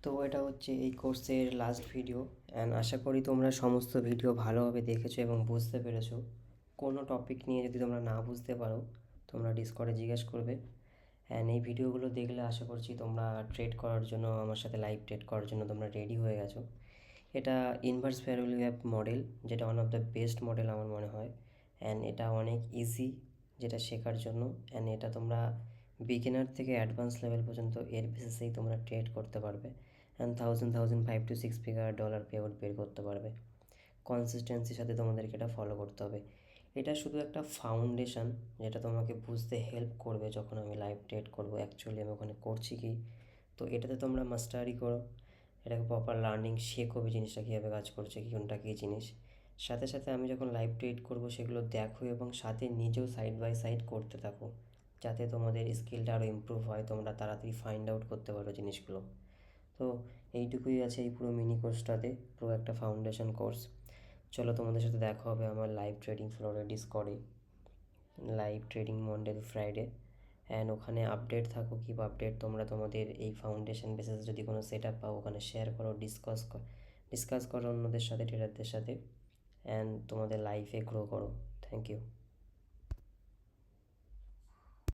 তো এটা হচ্ছে এই কোর্সের লাস্ট ভিডিও অ্যান্ড আশা করি তোমরা সমস্ত ভিডিও ভালোভাবে দেখেছো এবং বুঝতে পেরেছো। কোনো টপিক নিয়ে যদি তোমরা না বুঝতে পারো তোমরা ডিসকর্ডে জিজ্ঞেস করবে। অ্যান্ড এই ভিডিওগুলো দেখলে আশা করছি তোমরা ট্রেড করার জন্য আমার সাথে লাইভ ট্রেড করার জন্য তোমরা রেডি হয়ে গেছো। এটা ইনভার্স ফেয়ারওয়েল ওয়েভ মডেল, যেটা one of the best model আমার মনে হয়। অ্যান্ড এটা অনেক ইজি যেটা শেখার জন্য। অ্যান্ড এটা তোমরা বিগিনার থেকে অ্যাডভান্স লেভেল পর্যন্ত এর বেসিসেই তোমরা ট্রেড করতে পারবে and thousand 5 to 6 figure dollar pay out বের করতে পারবে। কনসিস্টেন্সির সাথে তোমাদেরকে এটা ফলো করতে হবে। এটা শুধু একটা ফাউন্ডেশন যেটা তোমাকে বুঝতে হেল্প করবে যখন আমি লাইভ ট্রেড করবো অ্যাকচুয়ালি আমি ওখানে করছি কি। তো এটাতে তোমরা মাস্টারি করো, এটাকে প্রপার লার্নিং শেখো জিনিসটা কীভাবে কাজ করছে, কি কোনটা কী জিনিস। সাথে সাথে আমি যখন লাইভ ট্রেড করবো সেগুলো দেখো এবং সাথে নিজেও সাইড বাই সাইড করতে থাকো, যাতে তোমাদের স্কিলটা আরও ইমপ্রুভ হয়, তোমরা তাড়াতাড়ি ফাইন্ড আউট করতে পারো জিনিসগুলো। তো এইটুকুই আছে এই পুরো মিনি কোর্সটাতে, পুরো একটা ফাউন্ডেশন কোর্স। চলো তোমাদের সাথে দেখা হবে আমার লাইভ ট্রেডিং ফ্লোরে ডিসকর্ডে, live trading Monday to Friday. And ওখানে আপডেট থাকো, কি আপডেট তোমরা তোমাদের এই ফাউন্ডেশন বেসিস যদি কোনো সেট আপ পাও ওখানে শেয়ার করো, ডিসকাস করো অন্যদের সাথে, ট্রেডারদের সাথে। অ্যান্ড তোমাদের লাইফে গ্রো করো। Thank you.